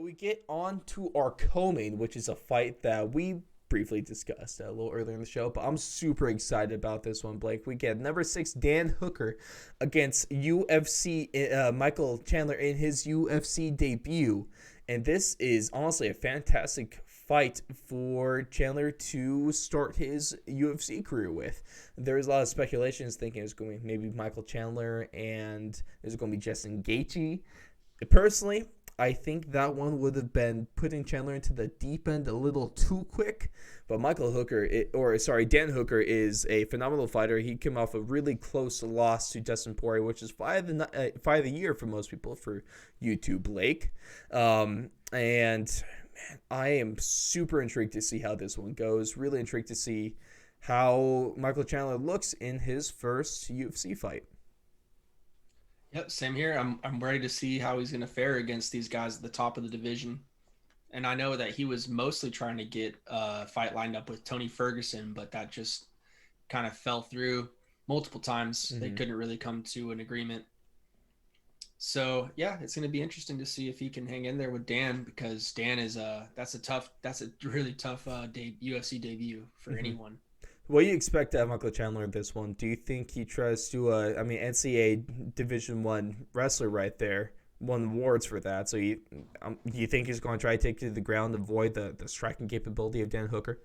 we get on to our co-main, which is a fight that we briefly discussed a little earlier in the show, but I'm super excited about this one, Blake. We get number 6 Dan Hooker against UFC Michael Chandler in his UFC debut, and this is honestly a fantastic fight for Chandler to start his UFC career with. There's a lot of speculations thinking it's going to be maybe Michael Chandler and there's going to be Justin Gaethje. Personally, I think that one would have been putting Chandler into the deep end a little too quick. But Dan Hooker is a phenomenal fighter. He came off a really close loss to Dustin Poirier, which is fight of the year for most people for YouTube, Blake. And man, I am super intrigued to see how this one goes. Really intrigued to see how Michael Chandler looks in his first UFC fight. Yep, same here. I'm ready to see how he's going to fare against these guys at the top of the division. And I know that he was mostly trying to get a fight lined up with Tony Ferguson, but that just kind of fell through multiple times. They couldn't really come to an agreement. So yeah, it's going to be interesting to see if he can hang in there with Dan, because Dan is that's a really tough UFC debut for anyone. What do you expect out of Michael Chandler in this one? Do you think he tries to, NCAA Division One wrestler right there, won awards for that. So you think he's going to try to take to the ground, avoid the striking capability of Dan Hooker?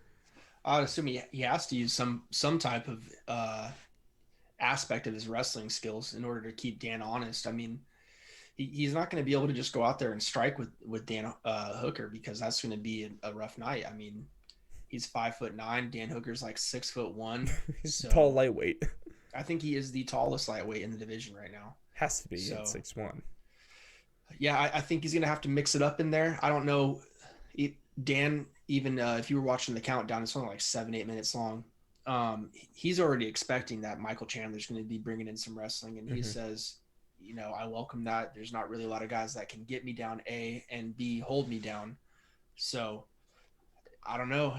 I would assume he has to use some type of aspect of his wrestling skills in order to keep Dan honest. I mean, he's not going to be able to just go out there and strike with Dan Hooker, because that's going to be a rough night. I mean, he's 5'9". Dan Hooker's like 6'1". He's So tall lightweight. I think he is the tallest lightweight in the division right now. Has to be So at 6'1". yeah, I think he's going to have to mix it up in there. I don't know. Dan, even if you were watching the countdown, it's only like 7-8 minutes long. He's already expecting that Michael Chandler's going to be bringing in some wrestling. And he says, I welcome that. There's not really a lot of guys that can get me down, A, and B, hold me down. So I don't know.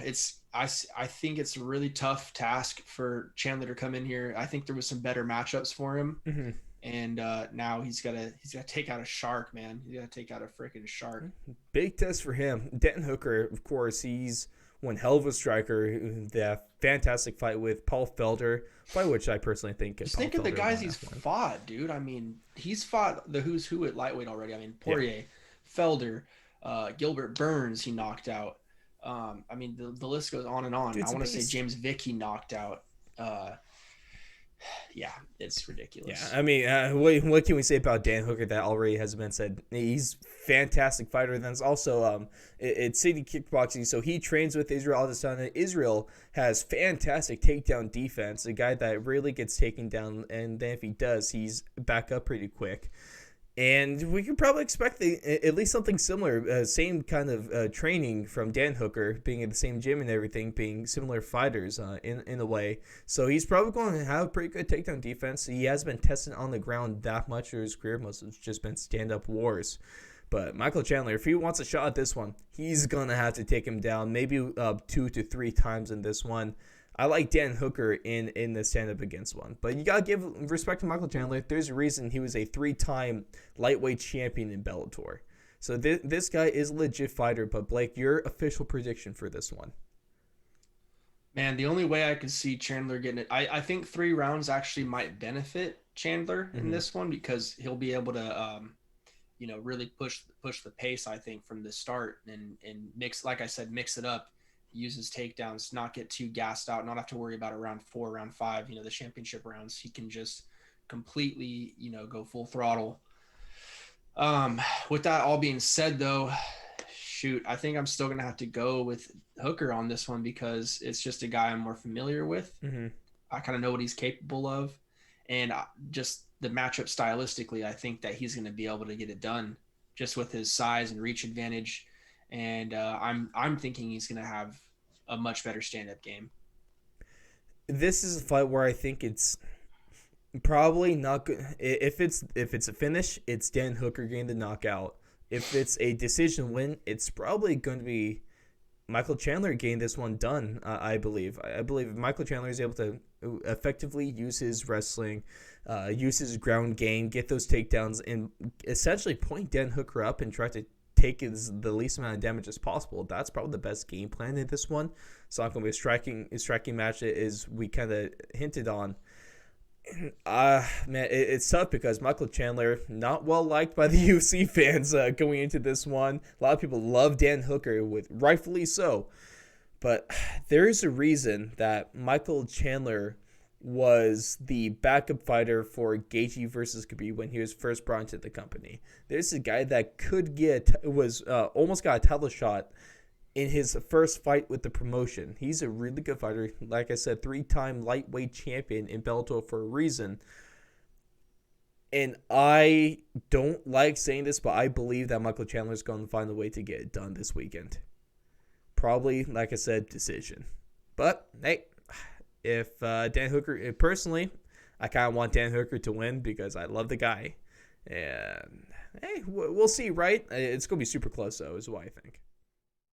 I think it's a really tough task for Chandler to come in here. I think there was some better matchups for him. And now he's got to take out a shark, man. He's got to take out a freaking shark. Big test for him. Dan Hooker, of course, he's one hell of a striker. That fantastic fight with Paul Felder, fight which I personally think. Just think of the guys he's fought, dude. I mean, he's fought the who's who at lightweight already. I mean, Poirier, Felder, Gilbert Burns, he knocked out. I mean, the list goes on and on. Dude, I want to say James Vick, he knocked out. Yeah, it's ridiculous. Yeah, I mean, what can we say about Dan Hooker that already has been said? He's a fantastic fighter. Then it's also it's City Kickboxing, so he trains with Israel Adesanya. Israel has fantastic takedown defense, a guy that really gets taken down, and then if he does, he's back up pretty quick. And we can probably expect at least something similar, same kind of training from Dan Hooker, being in the same gym and everything, being similar fighters in a way. So he's probably going to have pretty good takedown defense. He has been tested on the ground that much through his career. Most of it's just been stand-up wars. But Michael Chandler, if he wants a shot at this one, he's going to have to take him down maybe 2 to 3 times in this one. I like Dan Hooker in the stand-up against one. But you got to give respect to Michael Chandler. There's a reason he was a 3-time lightweight champion in Bellator. So this guy is a legit fighter. But, Blake, your official prediction for this one? Man, the only way I could see Chandler getting it, I think 3 rounds actually might benefit Chandler in this one, because he'll be able to, really push the pace, I think, from the start and mix, like I said, mix it up. Use his takedowns, not get too gassed out, not have to worry about round 4, round 5, the championship rounds. He can just completely, go full throttle. With that all being said, though, shoot, I think I'm still going to have to go with Hooker on this one, because it's just a guy I'm more familiar with. I kind of know what he's capable of. And just the matchup stylistically, I think that he's going to be able to get it done just with his size and reach advantage. And I'm thinking he's going to have a much better stand-up game. This is a fight where I think it's probably not good. If it's a finish, it's Dan Hooker getting the knockout. If it's a decision win, it's probably going to be Michael Chandler getting this one done. I believe. I believe if Michael Chandler is able to effectively use his wrestling, use his ground game, get those takedowns, and essentially point Dan Hooker up and try to take the least amount of damage as possible. That's probably the best game plan in this one. It's not going to be a striking match, as we kind of hinted on. Man, it's tough because Michael Chandler, not well liked by the UFC fans going into this one. A lot of people love Dan Hooker, with rightfully so. But there is a reason that Michael Chandler was the backup fighter for Gaethje versus Khabib when he was first brought into the company. There's a guy that almost got a title shot in his first fight with the promotion. He's a really good fighter. Like I said, 3-time lightweight champion in Bellator for a reason. And I don't like saying this, but I believe that Michael Chandler is going to find a way to get it done this weekend. Probably, like I said, decision. But, hey, if Dan Hooker, personally, I kind of want Dan Hooker to win because I love the guy. And, hey, we'll see, right? It's going to be super close, though, is what I think.